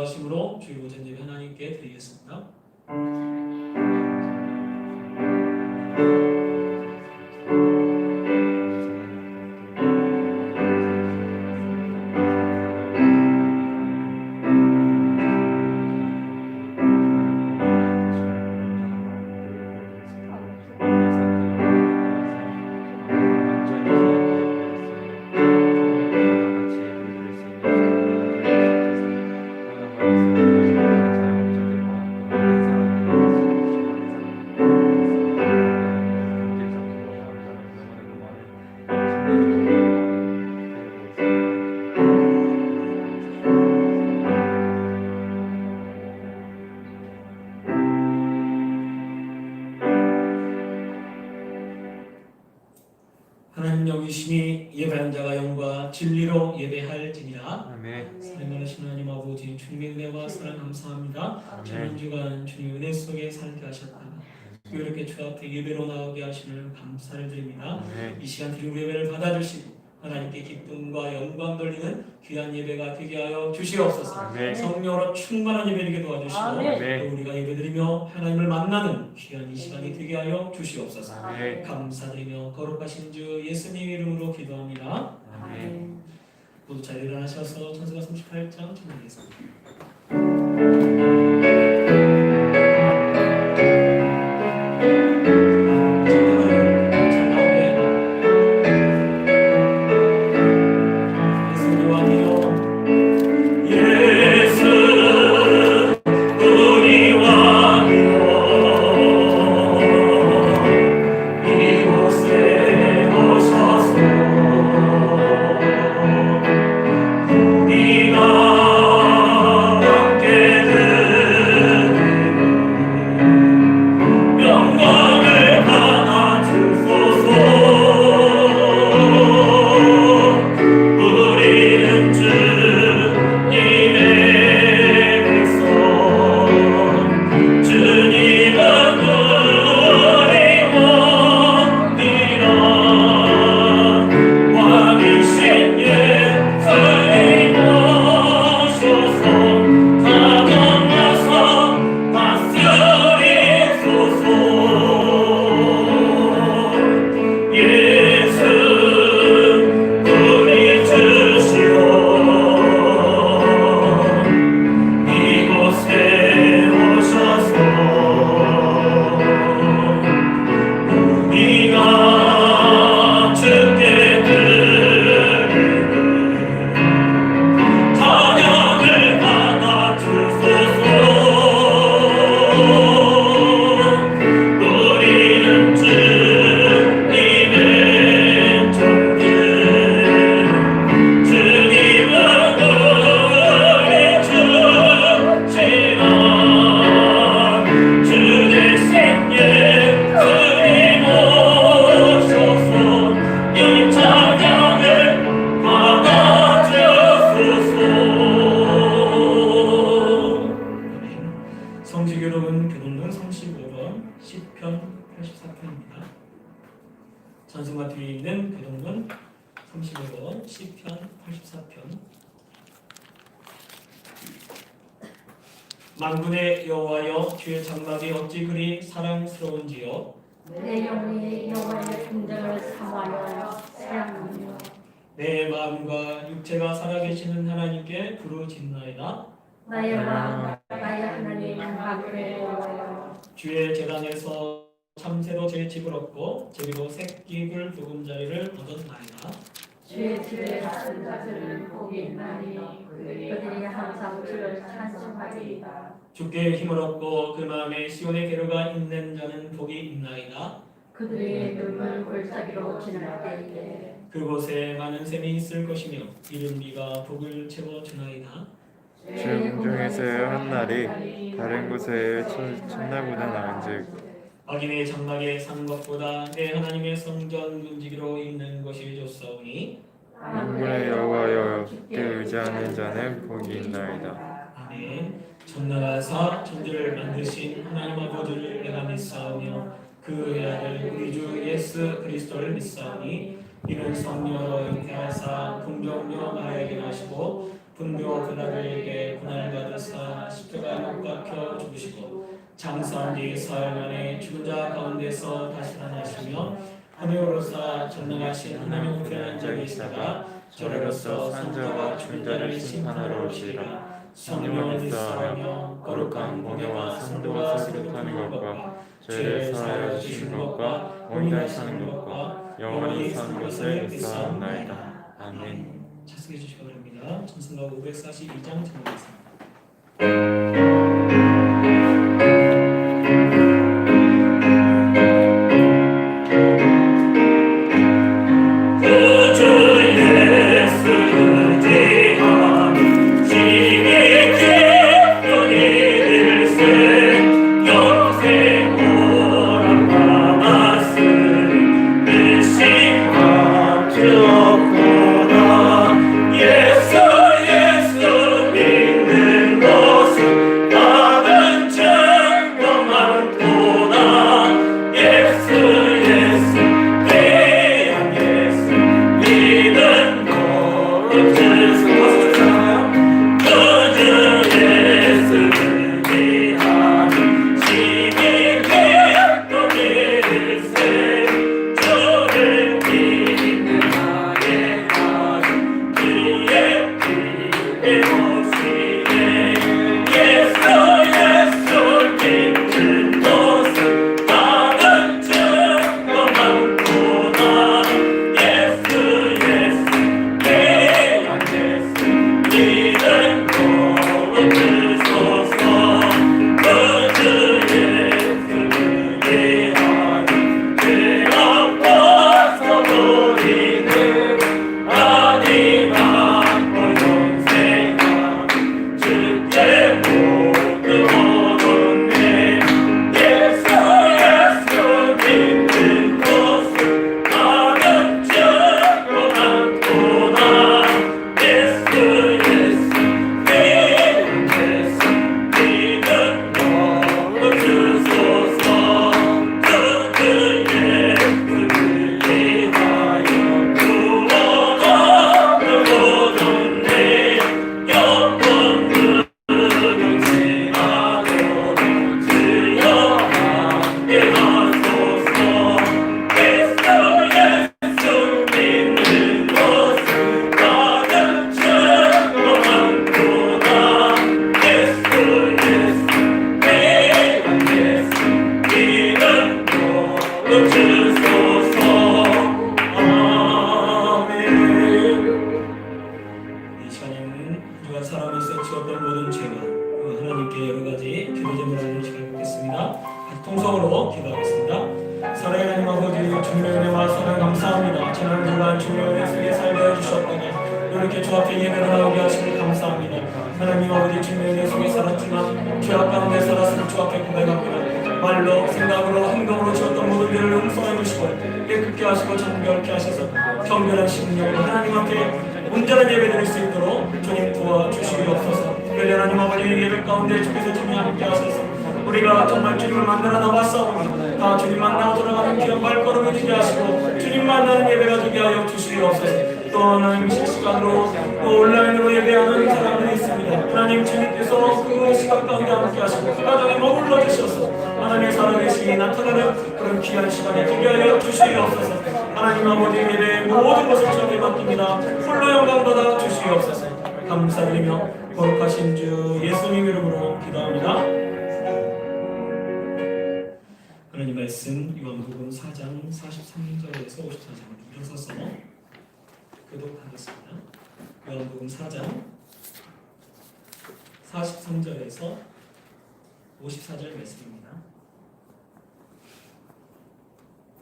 인도하심으로 주의 모든 예배 하나님께 드리겠습니다. 하나님 여기시니 예배한 자가 영과 진리로 예배할지니라. 사랑하신 하나님 아버지, 주님의 은혜와 사랑 감사합니다. 지난 주간 주님 은혜 속에 살게 하셨다가 이렇게 주 앞에 예배로 나오게 하시는 감사를 드립니다. 이 시간 드리고 예배를 받아주시고 하나님께 기쁨과 영광 돌리는 귀한 예배가 되게 하여 주시옵소서. 성령으로 충만한 예배 되게 도와주시고 또 우리가 예배드리며 하나님을 만나는 귀한 이 시간이 되게 하여 주시옵소서. 감사드리며 거룩하신 주 예수님 이름으로 기도합니다. 모두 잘 일어나셔서 찬송가 38장 찬양하겠습니다. 찬송가 뒤에 있는 교동문 35권 시편 84편. 만군의 여호와여, 주의 장막이 어찌 그리 사랑스러운지요. 내 영혼이 여호와의 긍정을 사모하여 사랑하며 내 마음과 육체가 살아계시는 하나님께 부르짖나이다. 나의 마음과 나의 하나님 만군의 여호와여, 주의 제단에서 참새로 제 집을 얻고 제비로 새끼불 보금자리를 얻었나이다. 주의 집에 가는 자들은 복이 있나니 그들이 항상 주를 찬송하리이다. 주께 힘을 얻고 그 마음에 시온의 계류가 있는 자는 복이 있나이다. 그들의 눈물 골짜기로 지날 때에 그곳에 많은 샘이 있을 것이며 이른 비가 복을 채워주나이다. 주 궁중에서의 한 날이 다른 곳의 첫날보다 나은즉 악인의 장막에 사는 것보다 내 하나님의 성전 문지기로 있는 것이 좋사오니 만군의 여호와여, 주께 의지하는 자는 복이 있나이다. 아멘. 전나라사 천지를 만드신 하나님 아버지를 내가 믿사오며 그의 아들 우리 주 예수 그리스도를 믿사오니 이는 성령으로 잉태하사 긍정료 나에게 하시고 분노 그날에게 고난을 받으사 장사한 지 사흘 만에 죽은 자 가운데서 다시 살아나시며 하늘로서 전능하신 하나님 우편한 자 계시다가 저리로서 산자와 죽은 자를 심판하러 오시리라. 성령을 믿사오며 거룩한 공예와 산도가 서기록하는 것과 죄를 사하여 주신 것과 온전히 사는 것과 영원히 사는 것을 믿사옵나이다. 아멘. 차승해 주시기 바랍니다. 찬송가 542장 찬송하겠습니다. 말로 생각으로 행동으로 지었던 모든 일을 용서해 주시고 깨끗게 하시고 정결케 하셔서 경건한 심령으로 하나님 앞에 온전한 예배 드릴 수 있도록 주님 도와주시옵소서. 그러니 하나님 아버지 예배 가운데 주께서 주님 함께 하셔서 우리가 정말 주님을 만나러 나왔사오니 다 주님 만나고 돌아가는 귀한 발걸음을 되게 하시고 주님 만나는 예배가 되게 하여 주시옵소서. 또 하나님 실시간으로 또 온라인으로 예배하는 사람들이 있습니다. 하나님 주님께서 그 시간 가운데 함께 하시고 그 가정에 머물러 주셔서 하나님의 살아계시니 나타나는 그런 귀한 시간에 되게 하여 주시옵소서. 하나님 아버지 예배의 모든 것을 주님께 맡깁니다. 홀로 영광 받아 주시옵소서. 감사드리며 거룩하신 주 예수님 이름으로 기도합니다. 하나님 말씀 요한복음 4장 43절에서 54절을 일어서서 교독하겠습니다. 요한복음 4장 43절에서 54절 말씀입니다.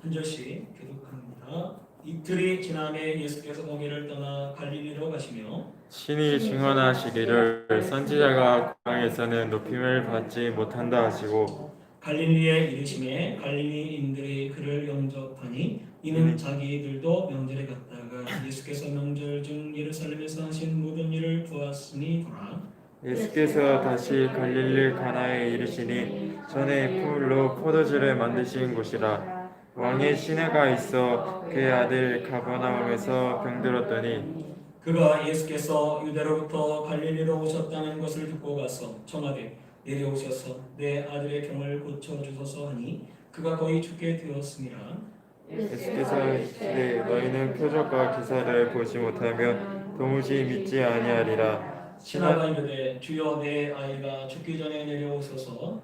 한 절씩 교독합니다. 이틀이 지남에 예수께서 거기를 떠나 갈릴리로 가시며 신이 증언하시기를 선지자가 고향에서는 높임을 받지 못한다 하시고 갈릴리에 이르심에 갈릴리인들이 그를 영접하니 이는 자기들도 명절에 갔다가 예수께서 명절 중 예루살렘에서 하신 모든 일을 보았으니더라. 예수께서 다시 갈릴리 가나에 이르시니 전에 풀로 포도주를 만드신 곳이라. 왕의 시내가 있어 그의 아들 가버나움에서 병들었더니 그가 예수께서 유대로부터 갈릴리로 오셨다는 것을 듣고 가서 청하되 내려오셔서 내 아들의 병을 고쳐주소서 하니 그가 거의 죽게 되었습니다. 예수께서 이르시되 너희는 표적과 기사를 보지 못하면 도무지 믿지 아니하리라. 신하가 이르되 주여 내 아이가 죽기 전에 내려오소서.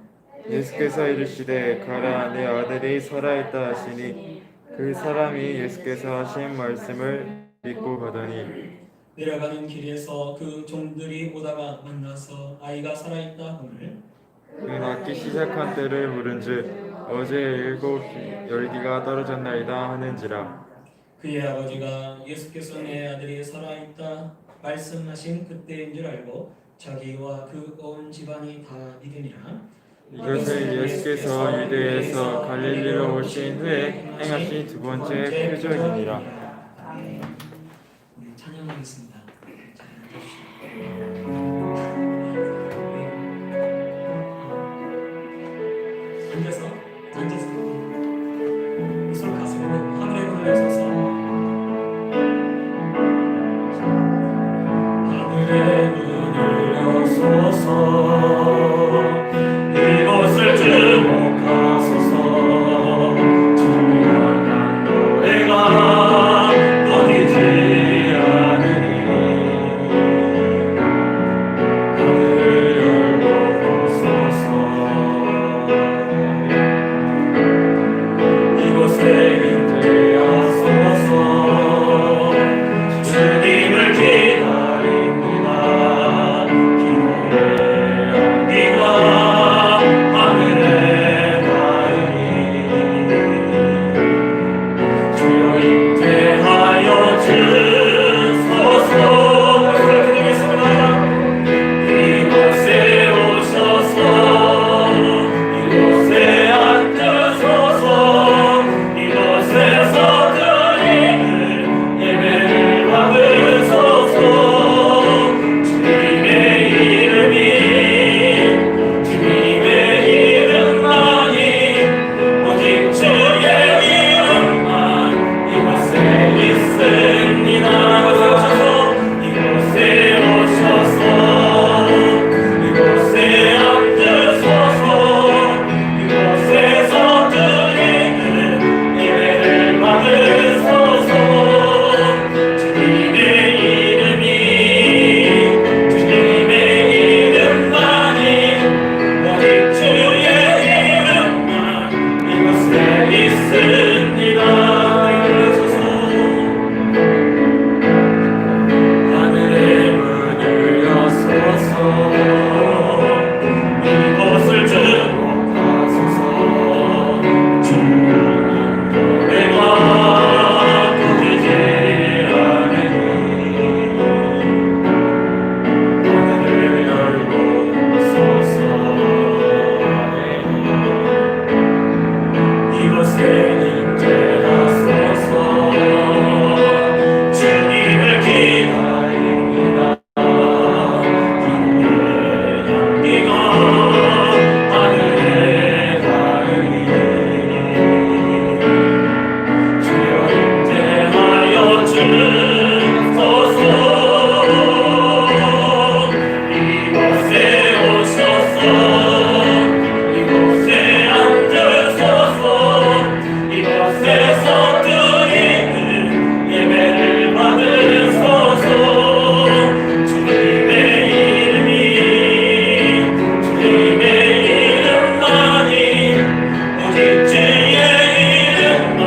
예수께서 이르시되 가라 내 아들이 살아있다 하시니 그 사람이 예수께서 하신 말씀을 믿고 가더니 내려가는 길에서 그 종들이 오다가 만나서 아이가 살아있다 하늘 그 낳기 시작한 때를 물은즉 어제 7 열기가 떨어졌나이다 하는지라. 그의 아버지가 예수께서 내 아들이 살아있다 말씀하신 그때인 줄 알고 자기와 그 온 집안이 다 믿으니라. 이것을 예수께서 유대에서 갈릴리로 오신 후에 행하신 두 번째 표적이니라. 우리 찬양하겠습니다. 앉아서 이손 가슴으로 하늘에 올려서서 하늘의 문을 여소서 이곳을 주목하소서 주를 향한 노래가 꺼지지 않으니 하늘을 열고 보소서 이곳에 인도하소서 주님을 기다립니다. 기도의 향기가 하늘에 닿으니 주여 인도하여 주소서. 이곳에 오셔서 이곳에 앉으소서. 이곳에서 드리는 예배를 받으소서. 주님의 이름이 주님의 이름만이 오직 주의 이름만 이곳에 있습니다. 이곳에 오셔서 이곳에 앉으소서. 이곳에서 드리는 예배를 받으소서. 주님의 이름이 주님의 이름만이 오직 주의 이름만 이곳에 있습니다. 하늘의 문을 여소서 이곳을 주목하소서 주님의 노래가 꺼지지 않으니 하늘을 열고 보소서. 이곳에 임재하소서. 주님을 기다립니다. 기도의 향기가 하늘에 닿으니 주여 인재하여 주소서. 이곳에 오셔서 이곳에 앉으소서. 이곳에서 드리는 예배를 받으소서. 주님의 이름이 주님의 이름만이 오직 주의 이름만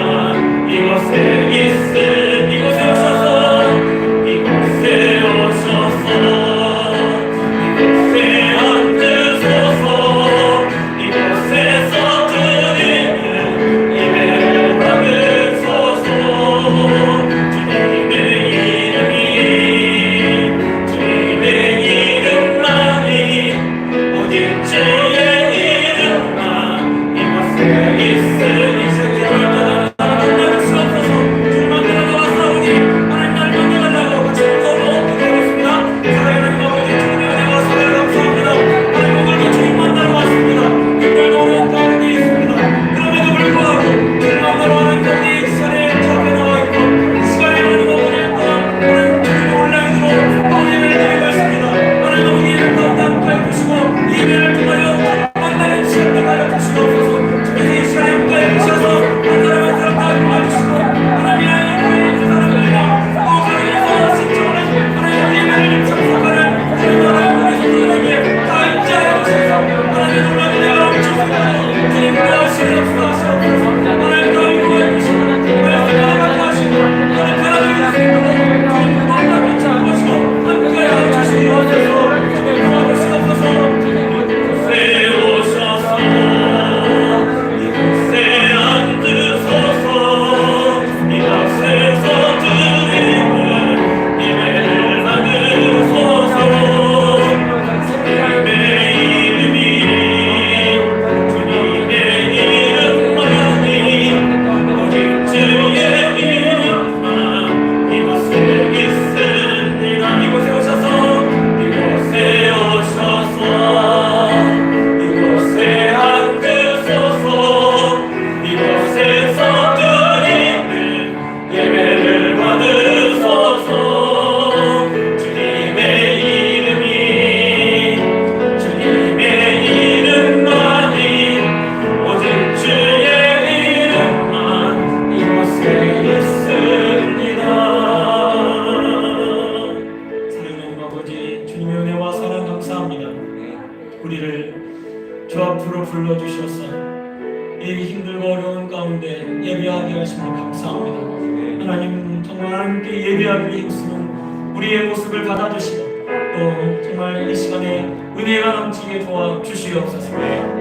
이곳에 있음. 이곳에 오셔서 이곳에 오셔서 이곳에 앉으소서. 우리를 주 앞으로 불러주셔서 이 힘들고 어려운 가운데 예배하게 하심을 감사합니다. 하나님 정말 함께 예배하기를 힘쓰는 우리의 모습을 받아주시고 또 정말 이 시간에 은혜가 넘치게 도와주시옵소서.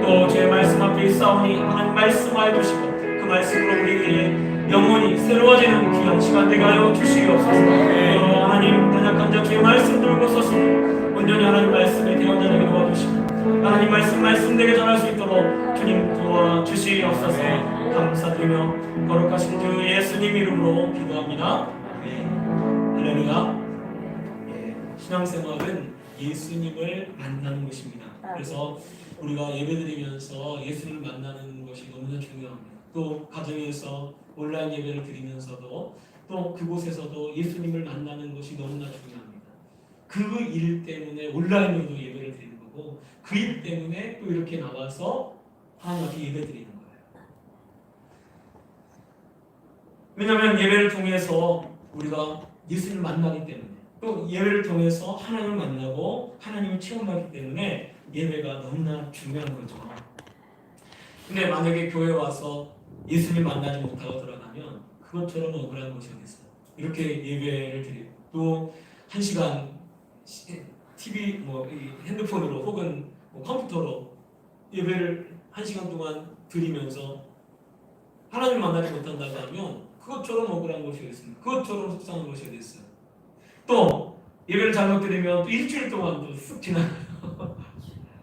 또 주의 말씀 앞에 있사오니 하나님 말씀하여 주시고 그 말씀으로 우리에게 영혼이 새로워지는 귀한 시간 되게 하여 주시옵소서. 하나님 단약한 자 주의 말씀 들고 서서 온전히 하나님 말씀에 대언자 되게 도와주시고 하나님 말씀되게 전할 수 있도록 주님 도와주시옵소서. 감사드리며 거룩하신 주 예수님 이름으로 기도합니다. 할렐루야. 신앙생활은 예수님을 만나는 것입니다. 그래서 우리가 예배드리면서 예수님을 만나는 것이 너무나 중요합니다. 또 가정에서 온라인 예배를 드리면서도 또 그곳에서도 예수님을 만나는 것이 너무나 중요합니다. 그 일 때문에 온라인으로도 예배를 드리는 거고 그 일 때문에 또 이렇게 나와서 하나님 앞에 예배 드리는 거예요. 왜냐하면 예배를 통해서 우리가 예수님을 만나기 때문에 또 예배를 통해서 하나님을 만나고 하나님을 체험하기 때문에 예배가 너무나 중요한 거죠. 근데 만약에 교회 와서 예수님 만나지 못하고 들어가면 그것처럼 억울한 것이 어딨어요. 이렇게 예배를 드리고 또 1시간 TV 핸드폰으로 혹은 컴퓨터로 예배를 1시간 동안 드리면서 하나님 만나지 못한다고 하면 그것처럼 억울한 것이 어딨습니까? 그것처럼 속상한 것이 어딨어요. 또 예배를 잘못 드리면 또 일주일 동안도 쑥 지나가요.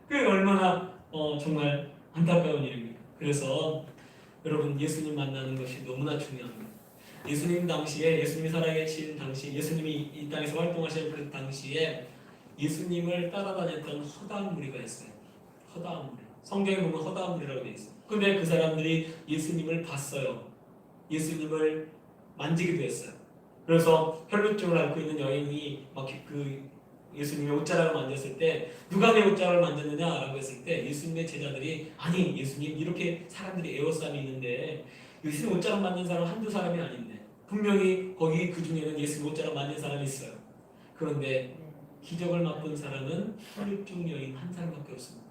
그게 얼마나 정말 안타까운 일입니까? 그래서 여러분 예수님 만나는 것이 너무나 중요합니다. 예수님 당시에 예수님이 살아계신 당시 예수님이 이 땅에서 활동하실 그 당시에 예수님을 따라다녔던 허다한 무리가 있어요. 허다한 무리. 성경에 보면 허다한 무리라고 되어 있어요. 근데 그 사람들이 예수님을 봤어요. 예수님을 만지기도 했어요. 그래서 혈루증을 앓고 있는 여인이 막 그 예수님의 옷자락을 만졌을 때 누가 내 옷자락을 만졌느냐라고 했을 때 예수님의 제자들이 아니 예수님 이렇게 사람들이 에워싸고 있는데 예수님 옷자락 만진 사람 한두 사람이 아닌데 분명히 거기 그 중에는 예수님 옷자락 만진 사람이 있어요. 그런데 기적을 맛본 사람은 혈루증 여인 한 사람밖에 없습니다.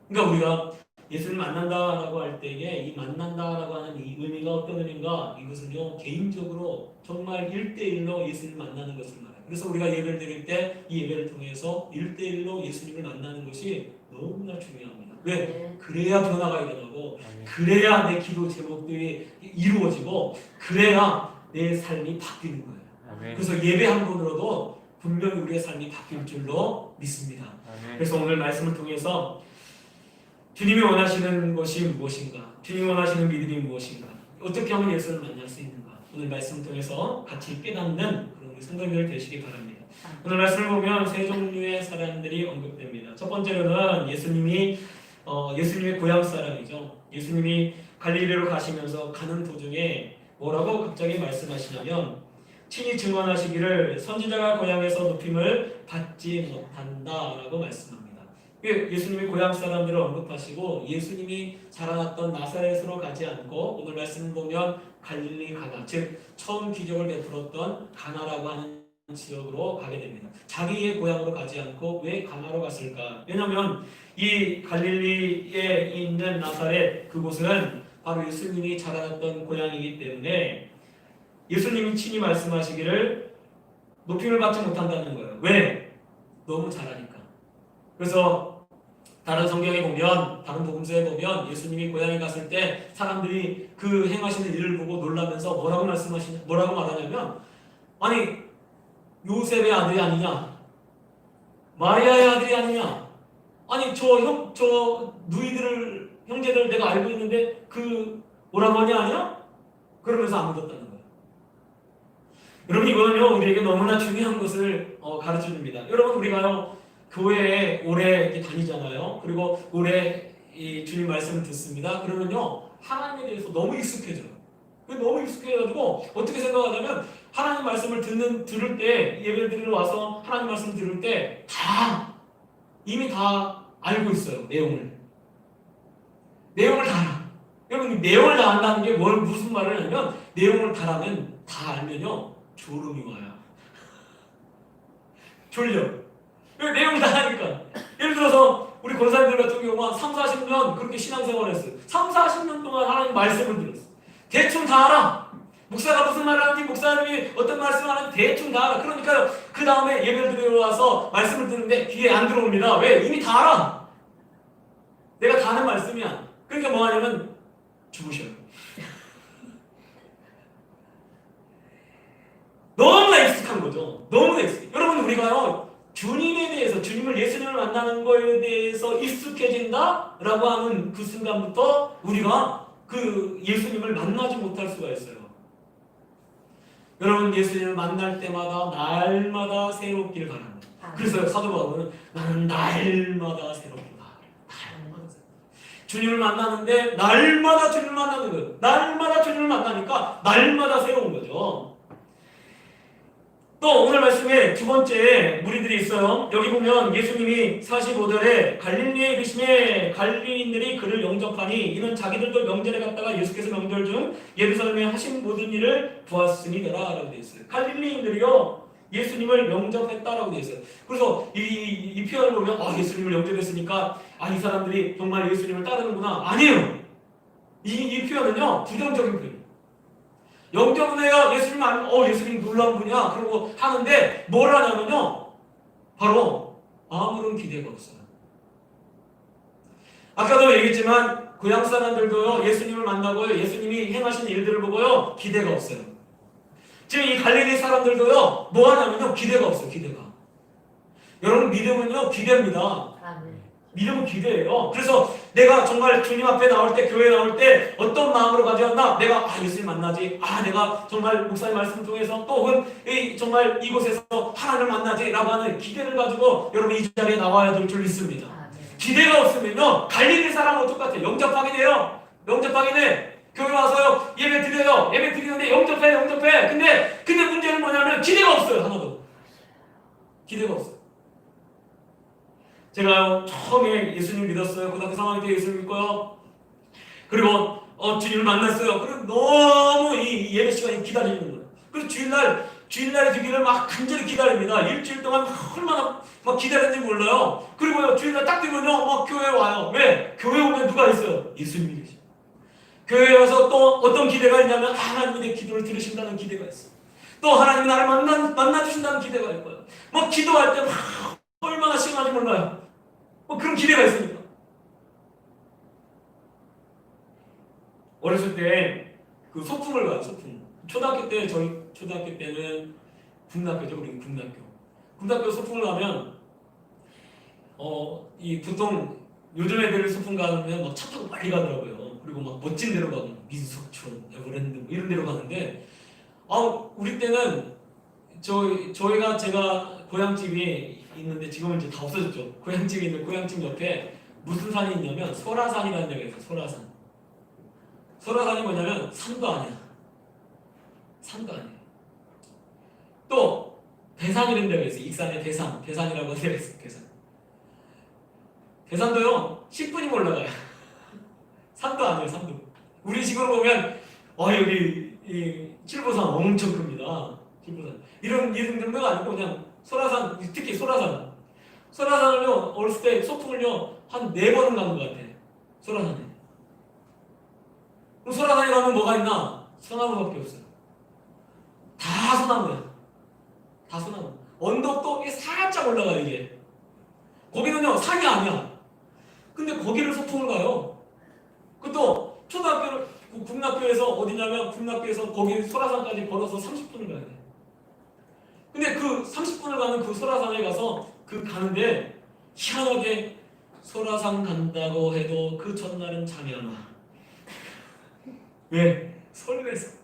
그러니까 우리가 예수를 만난다라고 할 때에 이 만난다라고 하는 이 의미가 어떤 의미인가? 이것은요 개인적으로 정말 1대1로 예수님을 만나는 것을 말해요. 그래서 우리가 예배를 드릴 때 이 예배를 통해서 1대1로 예수님을 만나는 것이 너무나 중요합니다. 왜? 그래야 변화가 일어나고 그래야 내 기도 제목들이 이루어지고 그래야 내 삶이 바뀌는 거예요. 그래서 예배 한 번으로도 분명히 우리의 삶이 바뀔 줄로 믿습니다. 그래서 오늘 말씀을 통해서 주님이 원하시는 것이 무엇인가? 주님이 원하시는 믿음이 무엇인가? 어떻게 하면 예수를 만날 수 있는가? 오늘 말씀을 통해서 같이 깨닫는 그런 생각들 되시기 바랍니다. 오늘 말씀을 보면 세 종류의 사람들이 언급됩니다. 첫 번째로는 예수님의 고향 사람이죠. 예수님이 갈릴리로 가시면서 가는 도중에 뭐라고 갑자기 말씀하시냐면 친히 증언하시기를 선지자가 고향에서 높임을 받지 못한다라고 말씀합니다. 예수님이 고향 사람들을 언급하시고 예수님이 자라났던 나사렛으로 가지 않고 오늘 말씀을 보면 갈릴리 가나 즉 처음 기적을 베풀었던 가나라고 하는 지역으로 가게 됩니다. 자기의 고향으로 가지 않고 왜 가나로 갔을까? 왜냐하면 이 갈릴리에 있는 나사렛 그곳은 바로 예수님이 자라났던 고향이기 때문에 예수님이 친히 말씀하시기를 높임을 받지 못한다는 거예요. 왜? 너무 잘하니까. 그래서 다른 성경에 보면 다른 복음서에 보면 예수님이 고향에 갔을 때 사람들이 그 행하시는 일을 보고 놀라면서 뭐라고 말하냐면 아니 요셉의 아들이 아니냐 마리아의 아들이 아니냐 아니 저 누이들을 형제들을 내가 알고 있는데 그 오라버니 아니야? 그러면서 안 믿었다는 거예요. 여러분 이거는요 우리에게 너무나 중요한 것을 가르쳐줍니다. 여러분 우리가요 교회에 오래 이렇게 다니잖아요. 그리고 오래 이 주님 말씀을 듣습니다. 그러면요 하나님에 대해서 너무 익숙해져요. 너무 익숙해가지고 어떻게 생각하냐면 하나님 말씀을 들을 때 예배를 드리러 와서 하나님 말씀을 들을 때 이미 다 알고 있어요. 내용을 다 알아. 여러분 내용을 다 안다는 게 무슨 말을 하냐면 내용을 다 알면요 졸음이 와요. 졸려. 내용을 다 하니까. 예를 들어서 우리 권사님들 같은 경우는 3, 40년 그렇게 신앙생활을 했어요. 3, 40년 동안 하나님 말씀을 들었어요. 대충 다 알아. 목사가 무슨 말을 하는지, 목사님이 어떤 말씀을 하는지 대충 다 알아. 그러니까 그 다음에 예배를 드리러 와서 말씀을 듣는데 귀에 안 들어옵니다. 왜? 이미 다 알아. 내가 다 하는 말씀이야. 그러니까 뭐 하냐면 주무셔요. 너무나 익숙한 거죠. 너무나 익숙해. 여러분, 우리가요, 주님에 대해서, 주님을, 예수님을 만나는 거에 대해서 익숙해진다라고 하는 그 순간부터 우리가 그 예수님을 만나지 못할 수가 있어요. 여러분, 예수님을 만날 때마다 날마다 새롭기를 바랍니다. 그래서 사도 바울은 나는 날마다 새롭구나. 날마다 새롭구나. 주님을 만나는데 날마다 주님을 만나는 거예요. 날마다 주님을 만나니까 날마다 새로운 거죠. 또 오늘 말씀에 두 번째 무리들이 있어요. 여기 보면 예수님이 45절에 갈릴리에 이르시매 갈릴리인들이 그를 영접하니 이는 자기들도 명절에 갔다가 예수께서 명절 중 예루살렘에 하신 모든 일을 보았음이더라 라고 되어 있어요. 갈릴리인들이요 예수님을 영접했다라고 되어 있어요. 그래서 이 표현을 보면 예수님을 영접했으니까 이 사람들이 정말 예수님을 따르는구나. 아니에요. 이 표현은요 부정적인 표현이에요. 영접은 해야 예수님 예수님 놀라운 분이야 그러고 하는데 뭘 하냐면요 바로 아무런 기대가 없어요. 아까도 얘기했지만 고향 사람들도요 예수님을 만나고요 예수님이 행하신 일들을 보고요 기대가 없어요. 지금 이 갈릴리 사람들도요 뭐 하냐면요 기대가 없어요. 기대가. 여러분 믿음은요 기대입니다. 믿음은 기대예요. 그래서 내가 정말 주님 앞에 나올 때, 교회 나올 때 어떤 마음으로 가져왔나? 내가 예수님 만나지. 내가 정말 목사님 말씀 통해서 또 혹은 정말 이곳에서 하나님을 만나지 라고 하는 기대를 가지고 여러분 이 자리에 나와야 될 줄 믿습니다. 기대가 없으면요 갈릴리 사람은 똑같아요. 영접하게 돼요. 영접하게 돼. 교회 와서요 예배 드려요. 예배 드리는데 영접해. 근데 문제는 뭐냐면 기대가 없어요. 하나도. 기대가 없어요. 제가요 처음에 예수님 믿었어요. 고등학교 3학년 때 예수님 믿고요. 그리고 주님을 만났어요. 그리고 너무 이 예배 시간이 기다리는 거예요. 그래서 주일날에 되기를 막 간절히 기다립니다. 일주일 동안 얼마나 막 기다렸는지 몰라요. 그리고요 주일날 딱 되면요 막 교회에 와요. 왜? 교회 오면 누가 있어요? 예수님이 계시죠. 교회에 와서 또 어떤 기대가 있냐면 하나님이 내 기도를 들으신다는 기대가 있어요. 또 하나님이 나를 만나주신다는 기대가 있고요. 막 기도할 때 막 얼마나 심한지 몰라요. 그런 기대가 있으니까. 어렸을 때 그 소풍을 가요. 소풍. 초등학교 때 저희 초등학교 때는 국민학교죠. 우리 국민학교 소풍을 가면 이 보통 요즘 애들 소풍 가면 막 차 타고 빨리 가더라고요. 그리고 막 멋진 데로 가고 민속촌, 에버랜드 이런 데로 가는데 우리 때는 제가 고향집이 있는데 지금은 이제 다 없어졌죠. 고향집이 있는 고향집 옆에 무슨 산이 있냐면 설화산이라는 데가 있어요. 설화산. 설화산이 뭐냐면 산도 아니야. 산도 아니야. 또 대산이라는 데가 있어요. 익산에 대산이라고 하는 데가 있어요. 대산도요 10분이면 올라가요. 산도 아니에요. 산도. 우리 식으로 보면 여기 이 칠보산 엄청 큽니다. 칠보산. 이런 정도가 아니고 그냥 설화산, 특히 설화산을요 어렸을 때 소풍을요 한 4번은 가는 것 같아. 설화산에. 그럼 설화산에 가면 뭐가 있나? 소나무밖에 없어요. 다 소나무야. 다 소나무. 언덕도 살짝 올라가요 이게. 거기는요 산이 아니야. 근데 거기를 소풍을 가요. 그것도 초등학교를 국민학교에서 어디냐면 국민학교에서 거기 설화산까지 걸어서 30분을 가야 돼. 근데 그 30분을 가는 그 설화산에 가서 가는데 희한하게 설화산 간다고 해도 그 전날은 잠이 안 와. 왜? 설레서.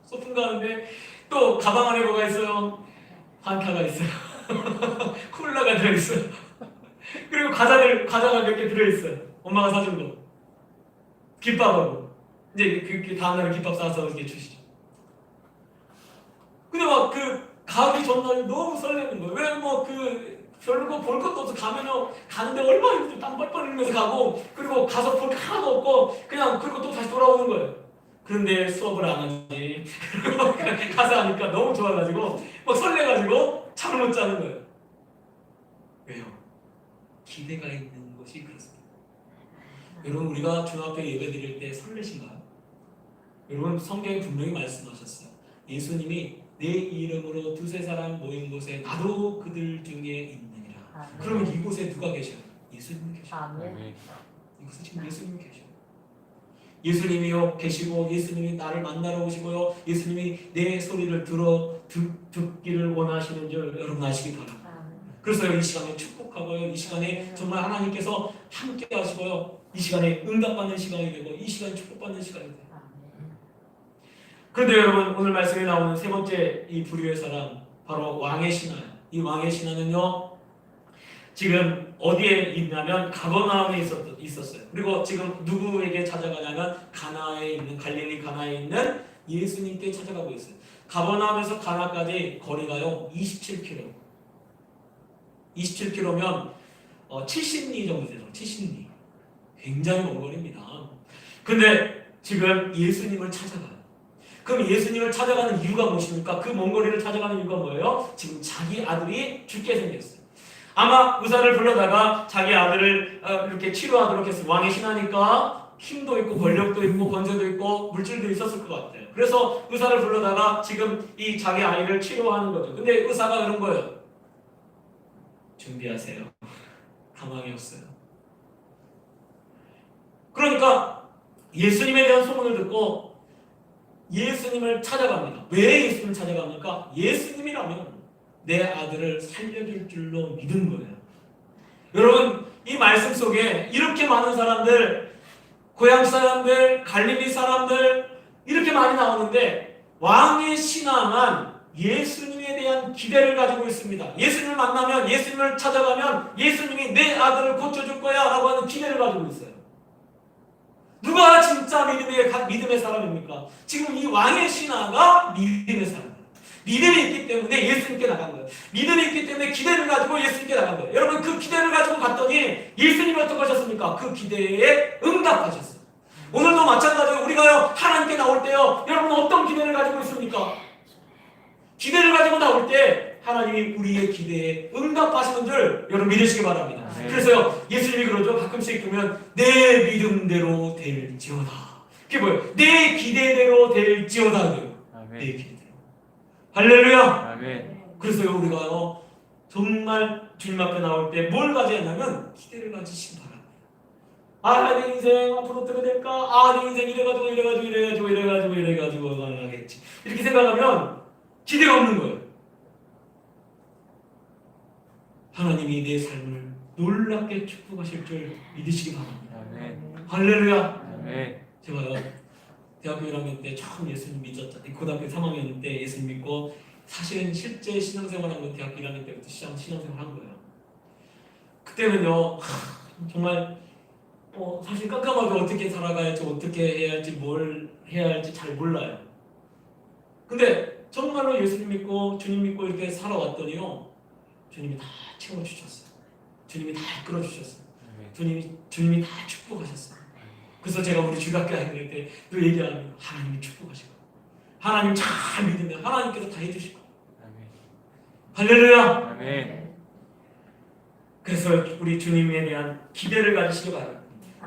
소풍 가는데 또 가방 안에 뭐가 있어요? 한카가 있어요. 콜라가 들어있어요. 그리고 과자가 몇 개 들어있어요. 엄마가 사준 거. 김밥하고. 이제 그 다음날에 김밥 싸서 이렇게 주시죠. 근데 막 가기 전날이 너무 설레는 거예요. 왜 별거 볼 것도 없어. 가는데 얼마나 힘들어. 땀 뻘뻘 흘리면서 가고, 그리고 가서 볼 게 하나도 없고, 그리고 또 다시 돌아오는 거예요. 그런데 수업을 안 하지. 가서 하니까 너무 좋아가지고, 막 설레가지고 잠을 못 자는 거예요. 왜요? 기대가 있는 것이 그렇습니다. 여러분 우리가 중학교 예배 드릴 때 설레신가요? 여러분 성경에 분명히 말씀하셨어요. 예수님이 내 이름으로 두세 사람 모인 곳에 나도 그들 중에 있느니라. 그러면 이곳에 누가 계셔요? 예수님이 계셔요. 아멘. 이곳에 지금 예수님이 계셔요. 예수님이요 계시고 예수님이 나를 만나러 오시고요. 예수님이 내 소리를 듣기를 원하시는 줄 여러분 아시기 바랍니다. 그래서 이 시간에 축복하고요. 이 시간에 정말 하나님께서 함께 하시고요. 이 시간에 응답받는 시간이 되고 이 시간에 축복받는 시간이 돼요. 그런데 여러분 오늘 말씀에 나오는 세 번째 이 불의의 사람 바로 왕의 신하예요. 이 왕의 신하는요 지금 어디에 있냐면 가버나움에 있었어요. 그리고 지금 누구에게 찾아가냐면 가나에 있는 갈릴리 가나에 있는 예수님께 찾아가고 있어요. 가버나움에서 가나까지 거리가요 27km. 27km면 70리 정도 되죠. 70리. 굉장히 먼 거리입니다. 근데 지금 예수님을 찾아가요. 그럼 예수님을 찾아가는 이유가 무엇입니까? 그 먼 거리를 찾아가는 이유가 뭐예요? 지금 자기 아들이 죽게 생겼어요. 아마 의사를 불러다가 자기 아들을 이렇게 치료하도록 했어요. 왕의 신하니까 힘도 있고 권력도 있고 권세도 있고 물질도 있었을 것 같아요. 그래서 의사를 불러다가 지금 이 자기 아이를 치료하는 거죠. 근데 의사가 그런 거예요. 준비하세요. 가망이 없어요. 그러니까 예수님에 대한 소문을 듣고 예수님을 찾아갑니다. 왜 예수님을 찾아갑니까? 예수님이라면 내 아들을 살려줄 줄로 믿은 거예요. 여러분 이 말씀 속에 이렇게 많은 사람들, 고향 사람들, 갈릴리 사람들 이렇게 많이 나오는데 왕의 신앙은 예수님에 대한 기대를 가지고 있습니다. 예수님을 만나면, 예수님을 찾아가면 예수님이 내 아들을 고쳐줄 거야 라고 하는 기대를 가지고 있어요. 누가 진짜 믿음의 사람입니까? 지금 이 왕의 신하가 믿음의 사람이에요. 믿음이 있기 때문에 예수님께 나간 거예요. 믿음이 있기 때문에 기대를 가지고 예수님께 나간 거예요. 여러분 그 기대를 가지고 갔더니 예수님이 어떻게 하셨습니까? 그 기대에 응답하셨어요. 오늘도 마찬가지로 우리가요 하나님께 나올 때요 여러분 어떤 기대를 가지고 있습니까? 기대를 가지고 나올 때 하나님이 우리의 기대에 응답하시는 줄 여러분 믿으시기 바랍니다. 그래서요 예수님이 그러죠. 가끔씩 보면 내 믿음대로 될지어다. 그게 뭐예요? 내 기대대로 될지어다. 내 기대대로. 할렐루야. 아멘. 그래서요 우리가요 정말 주님 앞에 나올 때 뭘 가져야 하냐면 기대를 가지시기 바랍니다. 아 내 인생 앞으로 어떻게 될까? 아 내 인생 이래가지고 가겠지. 이렇게 생각하면 기대가 없는 거예요. 하나님이 내 삶을 놀랍게 축복하실 줄 믿으시기 바랍니다. 아멘. 할렐루야. 아멘. 제가요 대학교 1학년 때 처음 예수님 믿었잖아요. 고등학교 3학년 때 예수님 믿고 사실은 실제 신앙생활한 건 대학교 1학년 때부터 신앙생활 한 거예요. 그때는요 정말 사실 깜깜하게 어떻게 살아가야 할지 어떻게 해야 할지 뭘 해야 할지 잘 몰라요. 근데 정말로 예수님 믿고 주님 믿고 이렇게 살아왔더니요 주님이 다 채워주셨어요. 주님이 다 이끌어주셨어요. 주님이 다 축복하셨어요. 그래서 제가 우리 주일학교 다닐 때 또 얘기하면 하나님이 축복하시고 하나님 잘 믿으면 하나님께서 다 해주시고 할렐루야. 아멘. 그래서 우리 주님에 대한 기대를 가지시기 바랍니다.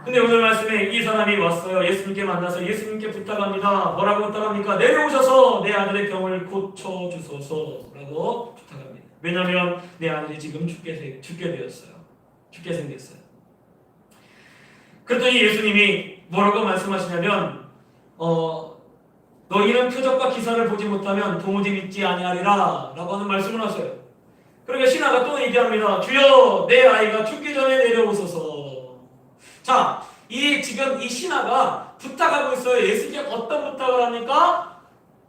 근데 오늘 말씀에 이 사람이 왔어요. 예수님께 만나서 예수님께 부탁합니다. 뭐라고 부탁합니까? 내려오셔서 내 아들의 병을 고쳐주소서라고 부탁합니다. 왜냐하면 내 아들이 지금 죽게 되었어요. 죽게 생겼어요. 그랬더니 예수님이 뭐라고 말씀하시냐면 너희는 표적과 기사를 보지 못하면 도무지 믿지 아니하리라 라고 하는 말씀을 하세요. 그러니까 신하가 또 얘기합니다. 주여 내 아이가 죽기 전에 내려오소서. 자, 지금 이 신하가 부탁하고 있어요. 예수님께 어떤 부탁을 합니까?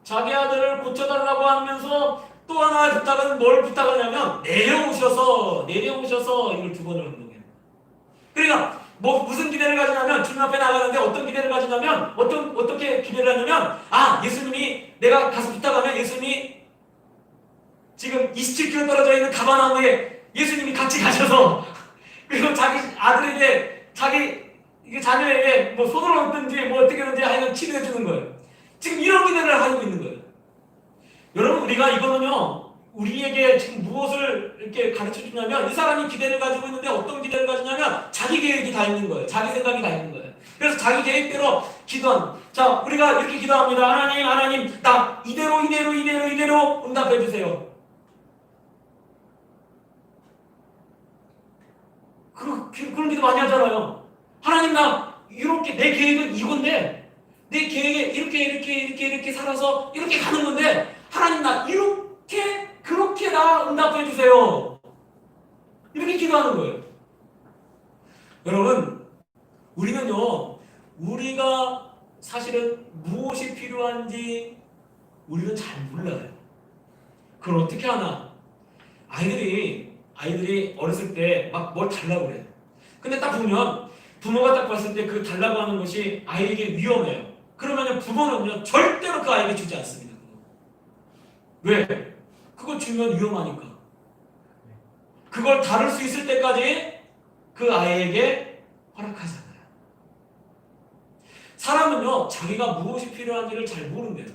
자기 아들을 고쳐달라고 하면서 또 하나의 부탁은 뭘 부탁하냐면 내려오셔서 이걸 두 번을 하는 거예요. 그러니까 무슨 기대를 가지냐면 주님 앞에 나가는데 어떤 기대를 가지냐면 어떻게 기대를 하냐면 예수님이 내가 가서 부탁하면 예수님이 지금 27km 떨어져 있는 가버나움에 예수님이 같이 가셔서 그리고 자기 아들에게 자녀에게 뭐 손을 얹든지 뭐 어떻게든지 하여간 치료해 주는 거예요. 지금 이런 기대를 하고 있는 거예요. 여러분 우리가 이거는요 우리에게 지금 무엇을 이렇게 가르쳐 주냐면 이 사람이 기대를 가지고 있는데 어떤 기대를 가지냐면 자기 계획이 다 있는 거예요. 자기 생각이 다 있는 거예요. 그래서 자기 계획대로 기도하는. 자, 우리가 이렇게 기도합니다. 하나님, 나 이대로 응답해 주세요. 그런 기도 많이 하잖아요. 하나님, 나 이렇게 내 계획은 이건데 내 계획에 이렇게 살아서 이렇게 가는 건데 하나님, 나 그렇게 나 응답해 주세요. 이렇게 기도하는 거예요. 여러분, 우리는요, 우리가 사실은 무엇이 필요한지 우리는 잘 몰라요. 그걸 어떻게 하나? 아이들이 어렸을 때 막 뭘 달라고 그래요. 근데 딱 보면 부모가 딱 봤을 때 그 달라고 하는 것이 아이에게 위험해요. 그러면 부모는요, 절대로 그 아이에게 주지 않습니다. 왜? 그거 주면 위험하니까. 그걸 다룰 수 있을 때까지 그 아이에게 허락하지 않아요. 사람은요, 자기가 무엇이 필요한지를 잘 모른대요.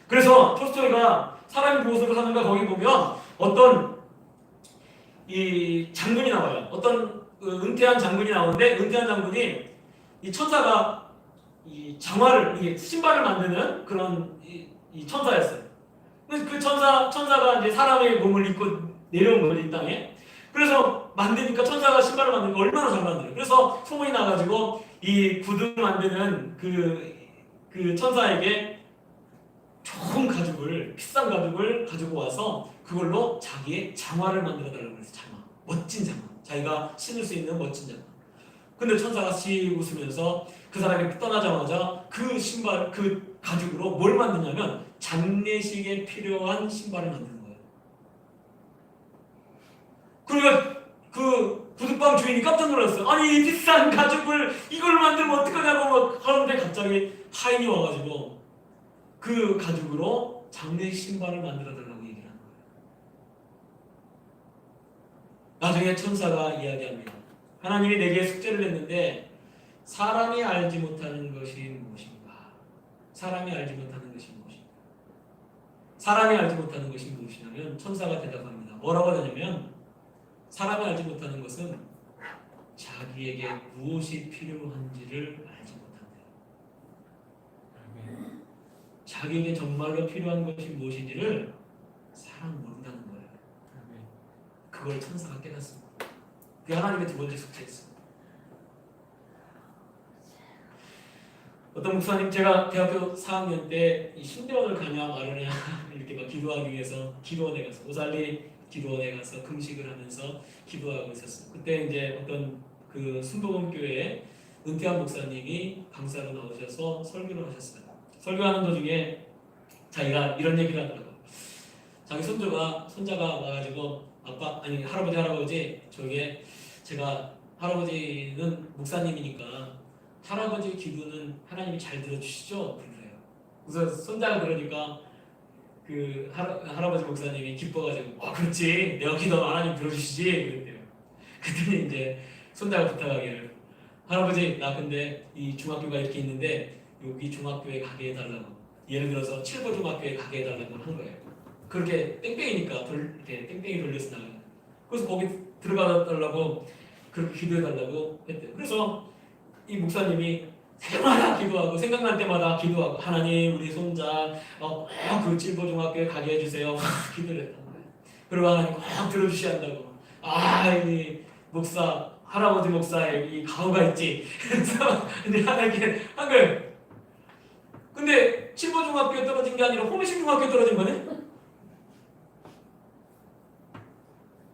그래서 톨스토이가 사람이 무엇으로 사는가 거기 보면 어떤 이 장군이 나와요. 어떤 은퇴한 장군이 나오는데 은퇴한 장군이 이 천사가 이 장화를 이게 신발을 만드는 그런 이 천사였어요. 그 천사가 이제 사람의 몸을 입고 내려온 거지, 이 땅에. 그래서 만드니까 천사가 신발을 만드는 거 얼마나 잘 만들어요. 그래서 소문이 나가지고 이 구두 만드는 그 천사에게 좋은 가죽을, 비싼 가죽을 가지고 와서 그걸로 자기의 장화를 만들어 달라고 그랬어요. 장화. 멋진 장화. 자기가 신을 수 있는 멋진 장화. 근데 천사가 씩 웃으면서 그 사람이 떠나자마자 그 신발, 그 가죽으로 뭘 만드냐면 장례식에 필요한 신발을 만드는 거예요. 그러니까 그 구두방 주인이 깜짝 놀랐어요. 아니, 이 비싼 가죽을 이걸 만들면 어떡하냐고 막 하는데 갑자기 하인이 와가지고 그 가죽으로 장례식 신발을 만들어 달라고 얘기를 하는 거예요. 나중에 천사가 이야기합니다. 하나님이 내게 숙제를 냈는데 사람이 알지 못하는 것이 무엇인가? 사람이 알지 못하는 것이 무엇인가? 사람이 알지 못하는 것이 무엇이냐면 천사가 대답합니다. 뭐라고 하냐면 사람이 알지 못하는 것은 자기에게 무엇이 필요한지를 알지 못한대요. 자기에게 정말로 필요한 것이 무엇인지를 사람 모른다는 거예요. 그걸 천사가 깨닫습니다. 그게 하나님의 두 번째 숙제였어요. 어떤 목사님, 제가 대학교 4학년 때 이 신대원을 가냐 마느냐 이렇게 막 기도하기 위해서 기도원에 가서 오살리 기도원에 가서 금식을 하면서 기도하고 있었어요. 그때 이제 어떤 그 순복음교회에 은퇴한 목사님이 강사로 나오셔서 설교를 하셨어요. 설교하는 도중에 자기가 이런 얘기를 하더라고요. 자기 손자가 와가지고 할아버지 할아버지 저게 제가 할아버지는 목사님이니까 할아버지 기도는 하나님이 잘 들어주시죠? 그래요. 그래서 손자가 그러니까 그 할아버지 목사님이 기뻐가지고 그렇지 내가 기도하면 하나님 들어주시지 그랬대요. 그랬더니 이제 손자가 부탁하기를 할아버지 나 근데 이 중학교가 이렇게 있는데 여기 중학교에 가게 해달라고 예를 들어서 7보 중학교에 가게 해달라고 한 거예요. 그렇게 땡땡이니까 이렇게 땡땡이 돌려서 나가요. 그래서 거기 들어가 달라고 그렇게 기도해달라고 했대요. 그래서 이 목사님이 새마다 기도하고 생각날 때마다 기도하고 하나님 우리 손자 그 7보 중학교에 가게 해주세요. 기도를 했단 거예요. 그리고 하나님 꼭 들어주셔야 한다고. 이 할아버지 목사의 이 가오가 있지. 그래서 하나님께 한 거예요. 근데 7보 중학교에 떨어진 게 아니라 호미심 중학교에 떨어진 거네.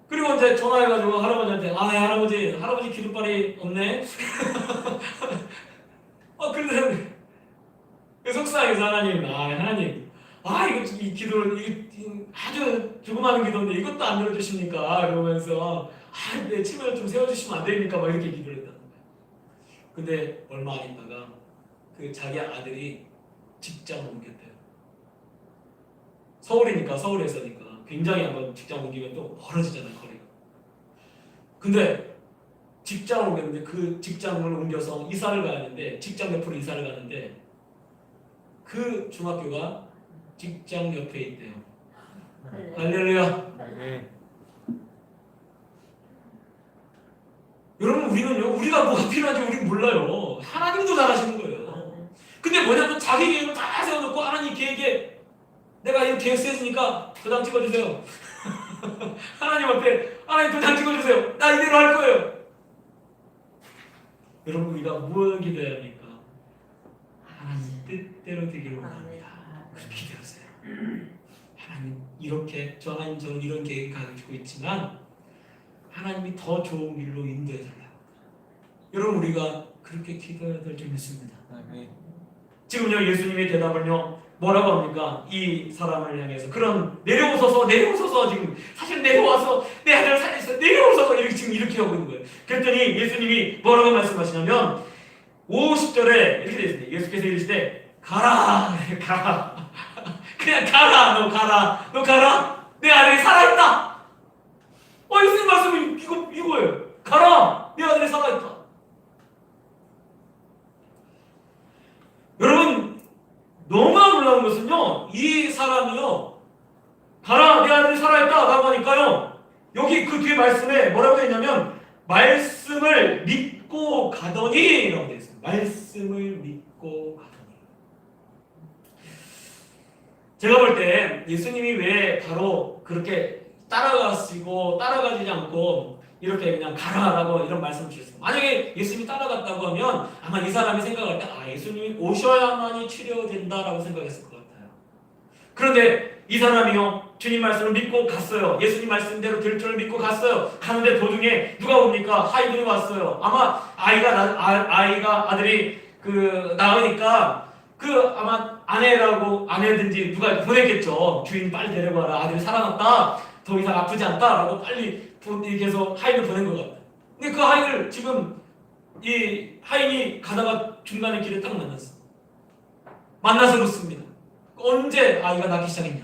그리고 이제 전화해가지고 할아버지한테 할아버지 기도발이 없네. 그런데 속상해서 하나님 이 기도를 이게 아주 조그마한 기도인데 이것도 안 들어주십니까? 그러면서 내 치매를 좀 세워주시면 안 됩니까? 막 이렇게 기도를 했다는 거예요. 근데 얼마 안 있다가 그 자기 아들이 직장을 옮겼대요. 서울에서니까 굉장히 한번 직장 옮기면 또 멀어지잖아요, 거리가. 근데 직장을 옮겼는데 그 직장을 옮겨서 이사를 가는데 직장 옆으로 이사를 가는데 그 중학교가 직장 옆에 있대요. 할렐루야. 아멘. 여러분 우리는요 우리가 뭐가 필요한지 우리 몰라요. 하나님도 잘 아시는 거예요. 근데 뭐냐면 자기 계획을 다 세워놓고 하나님 계획에 내가 이 계획 세우니까 도장 찍어주세요. 하나님 앞에 하나님 도장 찍어주세요. 나 이대로 할 거예요. 여러분 우리가 무엇을 기도해야 합니까? 하나님 뜻대로 되기를 원합니다. 그렇게 기도하세요. 하나님 이렇게 하나님 저는 이런 계획을 가지고 있지만 하나님이 더 좋은 길로 인도해 달라고. 여러분 우리가 그렇게 기도해야 될 줄 믿습니다. 아멘. 지금요 예수님의 대답을요 뭐라고 합니까? 이 사람을 향해서 그런 내려오소서 지금 사실 내려와서 내 아들을 살려서 내려오소서 이렇게 지금 이렇게 하고 있는 거예요. 그랬더니 예수님이 뭐라고 말씀하시냐면 50절에 이렇게 되어 있습니다. 예수께서 이르시되 가라 그냥 가라 너 가라 내 아들이 살아있다. 예수님 말씀은 이거예요. 가라 내 아들이 살아있다. 여러분 너무나 놀라운 것은요 이 사람이요 가라 내 아들이 살아있다 라고 하니까요 여기 그 뒤에 말씀에 뭐라고 되어 있냐면 말씀을 믿고 가더니 라고 되어 있어요. 말씀을 믿고 가더니. 제가 볼 때 예수님이 왜 바로 그렇게 따라가지 않고 이렇게 그냥 가라라고 이런 말씀을 주셨어요. 만약에 예수님이 따라갔다고 하면 아마 이 사람이 생각할 때 예수님이 오셔야만이 치료된다라고 생각했을 것 같아요. 그런데 이 사람이요 주님 말씀을 믿고 갔어요. 예수님 말씀대로 될 줄 믿고 갔어요. 가는데 도중에 누가 옵니까? 하이든이 왔어요. 아마 아들이 낳으니까 아마 아내든지 누가 보냈겠죠. 주인 빨리 데려가라. 아들이 살아났다. 더 이상 아프지 않다라고 빨리 이렇게 해서 하인을 보낸 것 같아요. 근데 그 하인을 지금 이 하인이 가다가 중간에 길에 딱 만났어. 만나서 묻습니다. 언제 아이가 낳기 시작했냐?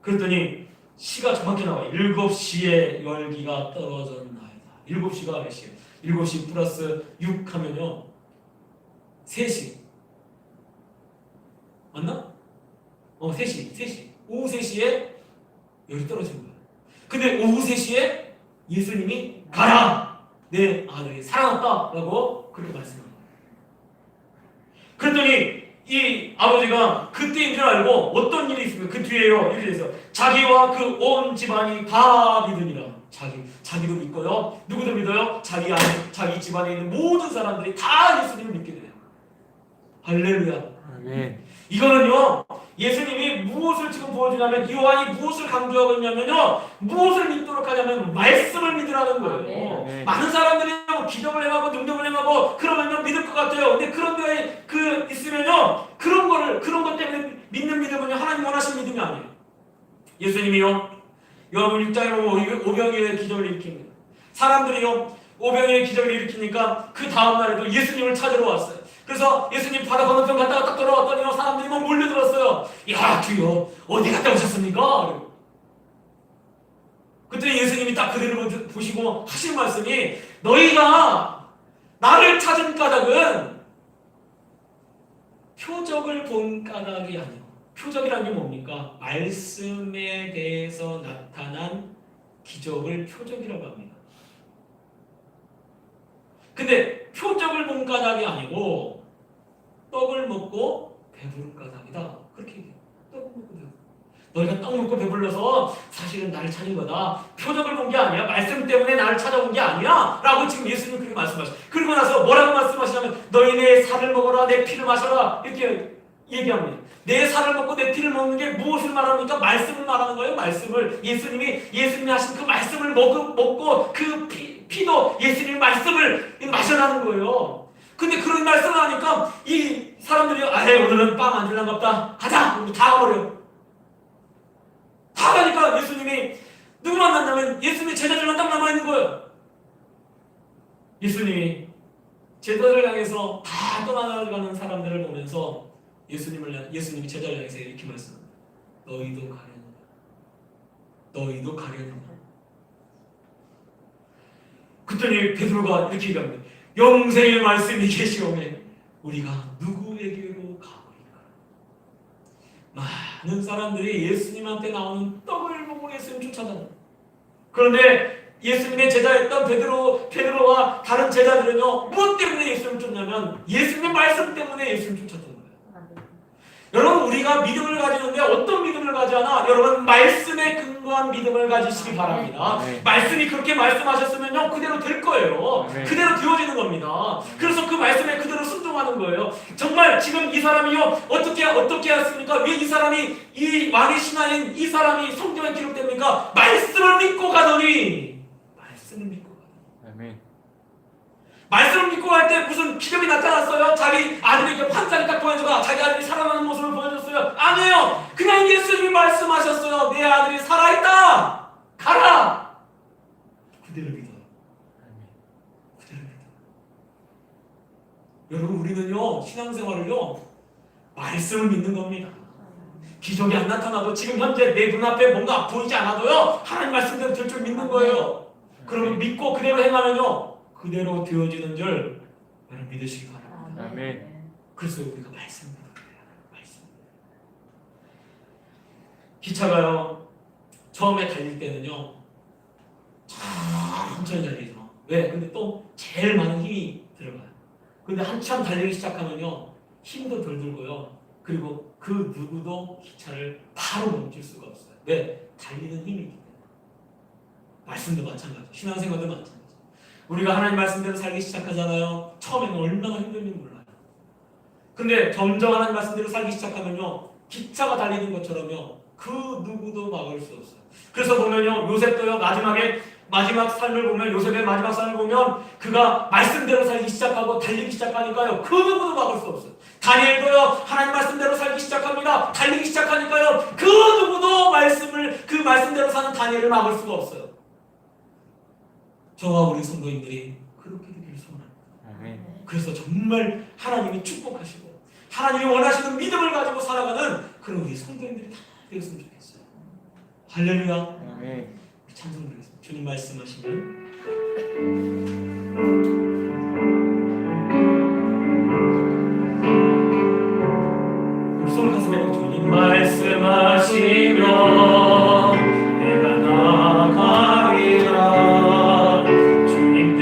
그랬더니 시가 정확히 나와요. 7시에 열기가 떨어졌나이다. 7시가 몇 시예요? 7시 플러스 6 하면요 3시 맞나? 3시 오후 3시에 열이 떨어진 거예요. 근데 오후 3시에 예수님이 가라! 내 아들이 살아났다! 라고 그렇게 말씀합니다. 그랬더니 이 아버지가 그때인 줄 알고 어떤 일이 있으면 그 뒤에요 이렇게 돼서 자기와 그 온 집안이 다 믿으니라. 자기도 믿고요. 누구도 믿어요? 자기 집안에 있는 모든 사람들이 다 예수님을 믿게 돼요. 할렐루야. 아멘. 이거는요 예수님이 무엇을 지금 보여주냐면 요한이 무엇을 강조하고 있냐면요 무엇을 믿도록 하냐면 말씀을 믿으라는 거예요. 네. 많은 사람들이 기적을 행하고 능력을 행하고 그러면 믿을 것 같아요. 근데 그런 데에 있으면요 그런 것 때문에 믿는 믿음은요 하나님 원하시는 믿음이 아니에요. 예수님이요 여러분 6장에 오병이어의 기적을 일으킵니다. 사람들이요 오병이어의 기적을 일으키니까 그 다음날에도 예수님을 찾으러 왔어요. 그래서 예수님 바다 건너편 갔다가 딱 돌아왔더니 사람들이 막 몰려들었어요. 야 주여 어디 갔다 오셨습니까? 그때 예수님이 딱 그들을 보시고 하신 말씀이 너희가 나를 찾은 까닭은 표적을 본 까닭이 아니에요. 표적이라는 게 뭡니까? 말씀에 대해서 나타난 기적을 표적이라고 합니다. 근데 표적을 본 까닭이 아니고 떡을 먹고 배부른 까닭이다. 그렇게 얘기해요. 떡을 먹고 배부른. 너희가 떡 먹고 배불러서 사실은 나를 찾은 거다. 표적을 본 게 아니야. 말씀 때문에 나를 찾아온 게 아니야. 라고 지금 예수님 그렇게 말씀하셔요. 그리고 나서 뭐라고 말씀하시냐면 너희 내 살을 먹어라 내 피를 마셔라 이렇게 얘기합니다. 내 살을 먹고 내 피를 먹는 게 무엇을 말합니까? 말씀을 말하는 거예요. 말씀을 예수님이 하신 그 말씀을 먹고 그 피도 예수님 말씀을 마셔라는 거예요. 근데 그런 말씀을 하니까 이 사람들이 오늘은 빵 안 줄란가 보다 가자! 그리고 다 가버려. 다 가니까 예수님이 누구 만났냐면 예수님이 제자들만 딱 남아있는 거예요. 예수님이 제자들을 향해서 다 떠나가는 사람들을 보면서 예수님이 제자를 향해서 이렇게 말씀합니다. 너희도 가려느냐. 그랬더니 베드로가 이렇게 얘기합니다. 영생의 말씀이 계시오매 우리가 누구에게로 가보리까. 많은 사람들이 예수님한테 나오는 떡을 보고 예수님 쫓아다녀요. 그런데 예수님의 제자였던 베드로와 다른 제자들은요, 무엇 때문에 예수님을 쫓냐면 예수님의 말씀 때문에 예수님을 쫓았던 거예요. 여러분, 우리가 믿음을 가지는데 어떤 믿음을 가지하나? 여러분, 말씀에 근거한 믿음을 가지시기 바랍니다. 말씀이 그렇게 말씀하셨으면요, 그대로 될 거예요. 그대로 되어지는 겁니다. 그래서 그 말씀에 그대로 순종하는 거예요. 정말 지금 이 사람이요, 어떻게 했습니까? 왜 이 사람이, 이 왕의 신하인 이 사람이 성경에 기록됩니까? 말씀을 믿고 가더니, 말씀을 믿고 가더니. 아멘. 말씀을 믿고 갈 때 무슨 기적이 나타났어요? 자기 아들에게 판자를 딱 보여줘가 자기 아들이 살아나는 모습을 보여줬어요? 아니에요. 그냥 예수님이 말씀하셨어요. 내 아들이 살아있다. 가라. 그대로 믿어요. 그대로 믿어요. 여러분, 우리는요, 신앙생활을요, 말씀을 믿는 겁니다. 기적이 안 나타나도 지금 현재 내 눈앞에 뭔가 보이지 않아도요, 하나님 말씀대로 될 줄 믿는 거예요. 그러면 믿고 그대로 행하면요, 그대로 되어지는 줄 여러분 믿으시기 바랍니다. 아멘. 그래서 우리가 말씀을 믿어야 돼요. 말씀. 기차가요, 처음에 달릴 때는요, 천천히 달리죠. 왜? 근데 또 제일 많은 힘이 들어가요. 근데 한참 달리기 시작하면요, 힘도 덜 들고요. 그리고 그 누구도 기차를 바로 멈출 수가 없어요. 왜? 달리는 힘이 있기 때문에. 말씀도 마찬가지, 신앙생활도 마찬가지. 우리가 하나님 말씀대로 살기 시작하잖아요. 처음에는 얼마나 힘든지 몰라요. 근데 점점 하나님 말씀대로 살기 시작하면요, 기차가 달리는 것처럼요, 그 누구도 막을 수 없어요. 그래서 보면요, 요셉도요, 마지막 삶을 보면, 요셉의 마지막 삶을 보면 그가 말씀대로 살기 시작하고 달리기 시작하니까요, 그 누구도 막을 수 없어요. 다니엘도요, 하나님 말씀대로 살기 시작합니다. 달리기 시작하니까요, 그 누구도 그 말씀대로 사는 다니엘을 막을 수가 없어요. 저와 우리 성도님들이 그렇게 되길 소원합니다. 아멘. 그래서 정말 하나님이 축복하시고 하나님이 원하시는 믿음을 가지고 살아가는 그런 우리 성도님들이 다 되었으면 좋겠어요. 할렐루야. 아멘. 우리 찬송 드리겠습니다. 주님 말씀하시면 우리 손 가슴에 주님 말씀하시면 내가 나가리라. 주님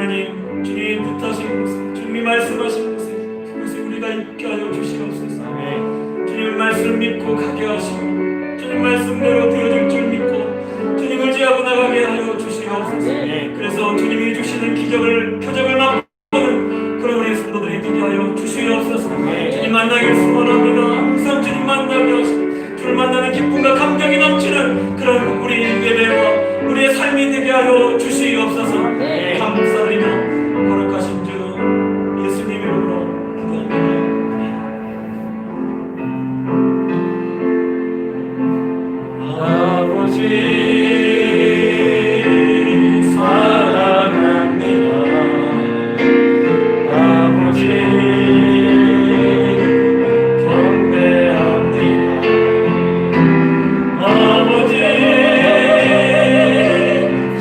하나님, 주님 뜻하신 주님이 말씀하신 곳에 그곳에 우리가 있게 하여 주시옵소서. 주님 말씀 믿고 가게 하시고 주님 말씀대로 되어질 줄 믿고 주님을 지하고 나가게 하여 주시옵소서. 그래서 주님이 주시는 기적을 표적을 맛보는 그런 우리 성도들이 되게 하여 주시옵소서. 주님 만나길 소원합니다. 항상 주님 만나게 하시고 주를 만나는 기쁨과 감격이 넘치는 그런 우리 예배와 우리의 삶이 되게 하여 주시옵소서. 감사드리며 거룩하신 주 예수님 이름으로 기도합니다. 아버지 사랑합니다. 아버지 경배합니다. 아버지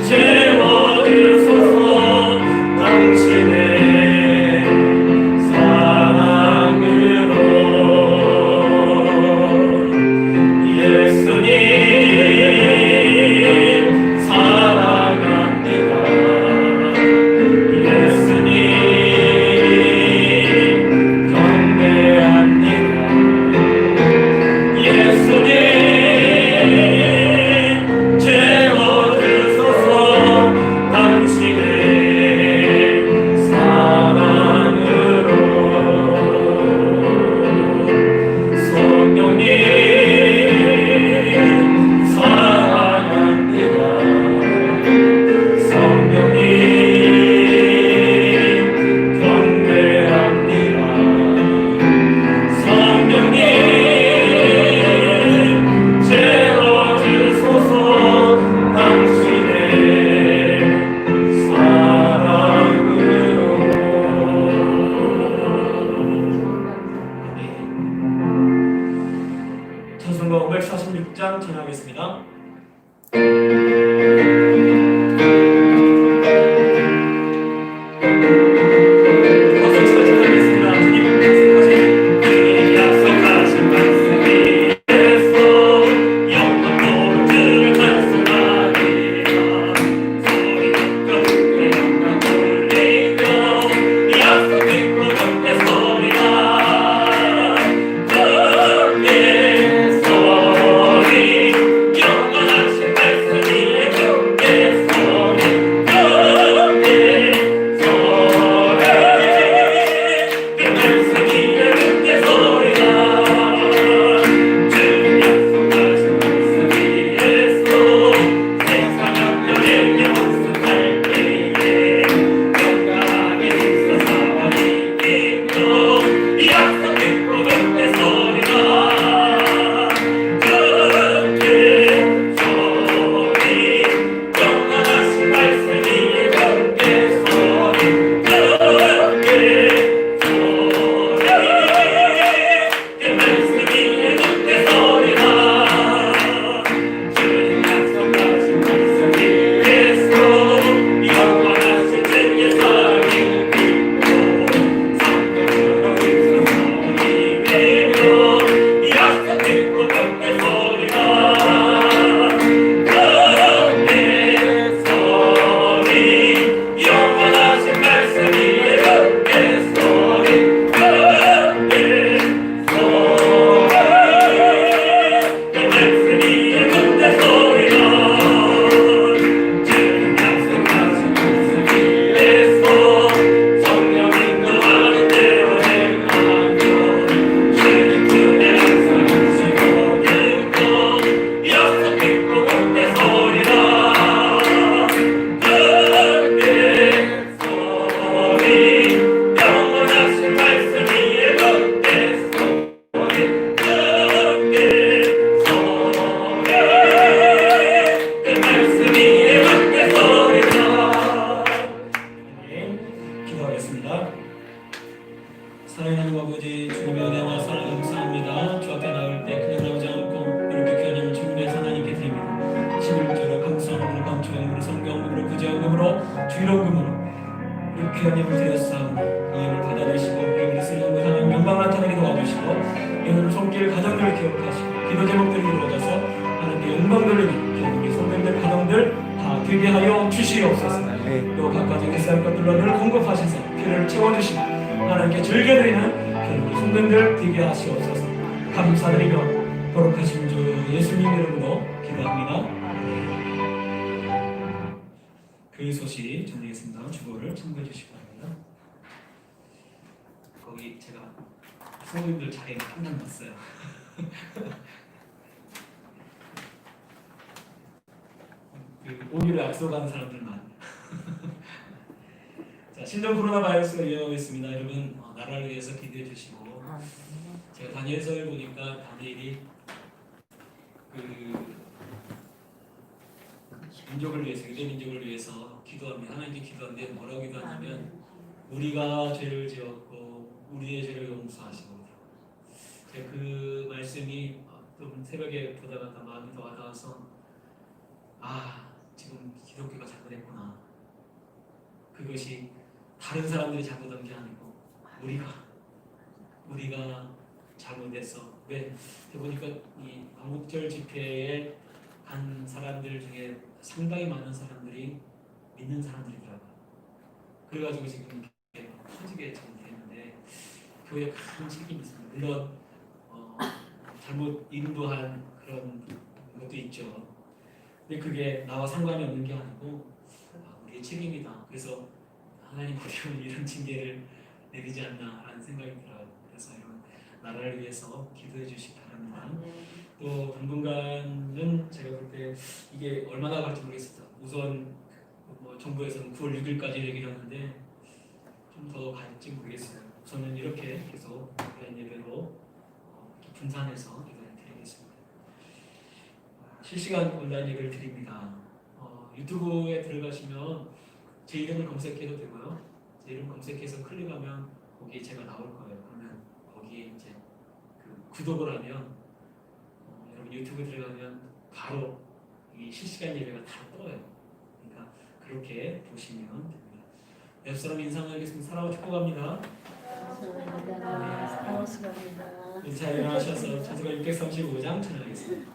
채워주소서. 당신의 사랑으로. 예수님 사랑합니다. 예수님 경배합니다. 예수님 채워주소서. 당신의 사랑으로. 성령님 사랑합니다. 성령님 경배합니다. 성령님 채워주소서. 당신의 사랑으로. 찬송가 546장 전하겠습니다. 박수 치며 전하겠습니다. 주님 약속하신 말씀 위에서 영원토록 주를 찬송하리라. 소리 높여 영광 돌리며 약속 믿고 함께 서리라. 함께 서리 영원하신 말씀 위에 함께 서리. 함께 서리 그 말씀 위에 함께 서리라. 주님 약속하신 말씀 위에서 세상 연결에 연습할 때에 건강하게 있어서와 이기며 약속 믿고 함께 서리라. 함께 서리 영원하신 말씀 위에 함께 서리. 함께 그 말씀 위에 함께 서리라. 주님 약속하신 말씀 위에서 영원하신 주의 사랑이 있고 성령으로 있어서 이기며 약속 믿고 함께 서리라. 함께 서리 영원하신 말씀 위에 함께 서리. 함께 그 말씀 위에 함께 서리라. 주님 약속하신 말씀 위에서 성령 인도하는 대로 행하며 주님 품에 항상 지고 있고 약속 믿고 함께 서리라. 함께 서리 영원하신 말씀 위에 함께 서리. 함께 서리 그 말씀 위에 함께 서리라. 기도하겠습니다. 사랑하는 아버지, 주님의 은혜와 사랑 감사합니다. 주 앞에 나올 때 그냥 나오지 않고 이렇게 귀한 주님의 하나님께 드립니다. 11절로 감사함으로 감초함으로 성경함으로 부지함으로 주의로움으로 이렇게 하나님을 되었사오니 이 힘을 받아주시고 우리 쓰려고 하나님 영광 나타내게 도와주시고 오늘 손길 가정들 기억하시고 기도 제목들이 이루어져서 하나님께 영광 돌리는 우리 성도들 가정들 다 되게 하여 주시옵소서. 아멘. 또 각 가정에 있을 것들로 늘 공급하셔서 필요를 채워주시고 하나님께 즐겨드리는 그런 성도님들 되게 하시옵소서. 감사드리며 거룩하신 주 예수님 이름으로 기도합니다. 그 소식 전하겠습니다. 주보를 참고해 주시기 바랍니다. 거기 제가 성도님들 자리에 한장 놨어요. 그 오기를 약속하는 사람들만. 자, 신종 코로나 바이러스가 유행하고 있습니다. 여러분 나라를 위해서 기도해 주시고, 제가 다니엘서를 보니까 다니엘이 그 민족을 위해서, 유대 민족을 위해서 기도합니다. 하나님께 기도하는데 뭐라고 기도하냐면 우리가 죄를 지었고 우리의 죄를 용서하시고. 제가 그 말씀이 좀 새벽에 보다가 마음이 더 와닿아서 지금 기독교가 잘못했구나. 그것이 다른 사람들이 잘못한 게 아니고 우리가 잘못했어. 왜? 보니까 이 광복절 집회에 간 사람들 중에 상당히 많은 사람들이 믿는 사람들이더라고요. 그래가지고 지금 이렇게 터지게 지금 됐는데 교회에 큰 책임이 있습니다. 물론 잘못 인도한 그런 것도 있죠. 근데 그게 나와 상관이 없는 게 아니고 우리의 책임이다. 그래서 하나님 우리는 이런 징계를 내리지 않나라는 생각이 들어요. 그래서 이런 나라를 위해서 기도해 주시기 바랍니다. 또 당분간은 제가 볼 때 이게 얼마나 갈지 모르겠습니다. 우선 정부에서는 9월 6일까지 얘기를 하는데 좀 더 갈지 모르겠어요. 저는 이렇게 계속 온라인 예배로 분산해서 기도를 드리겠습니다. 실시간 온라인 예배를 드립니다. 유튜브에 들어가시면 제 이름을 검색해도 되고요. 제 이름 검색해서 클릭하면 거기에 제가 나올 거예요. 그러면 거기에 이제 구독을 하면 여러분 유튜브에 들어가면 바로 이 실시간 예배가 다 떠요. 그러니까 그렇게 보시면 됩니다. 옆 사람 인사 나누겠습니다. 사랑하고 축복합니다. 자, 일어나셔서 찬송가 635장 찬양하겠습니다.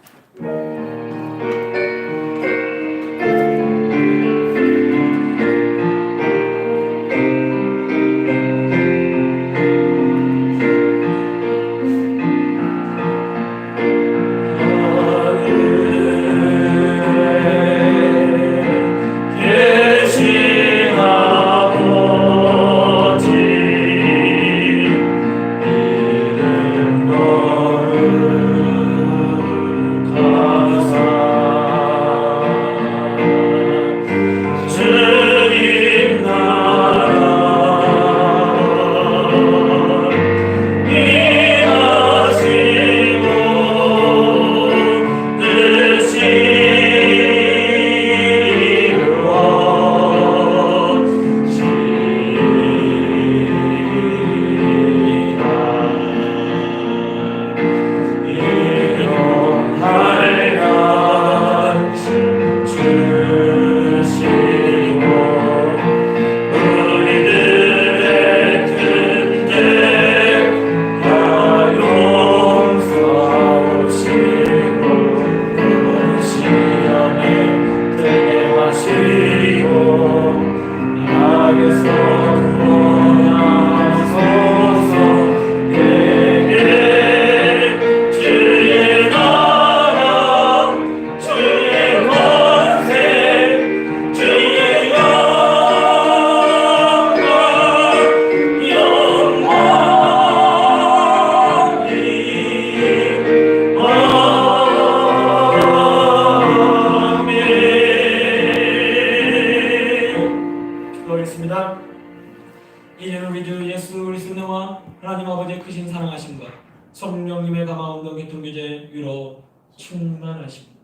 이제는 우리 주 예수 그리스도의 은혜와 하나님 아버지의 크신 사랑하심과 성령님의 감화운 동기 동교제 위로 충만하십니다.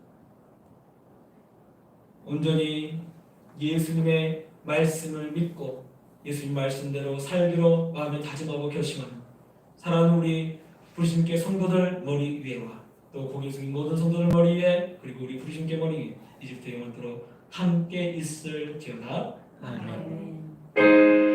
온전히 예수님의 말씀을 믿고 예수님 말씀대로 살기로 마음에 다짐하고 결심하는 사랑하는 우리 부르심께 성도들 머리 위에와 또 거기 있는 모든 성도들 머리 위에 그리고 우리 부르심께 머리 위에 이집트 영원토록 함께 있을지어다. 아멘.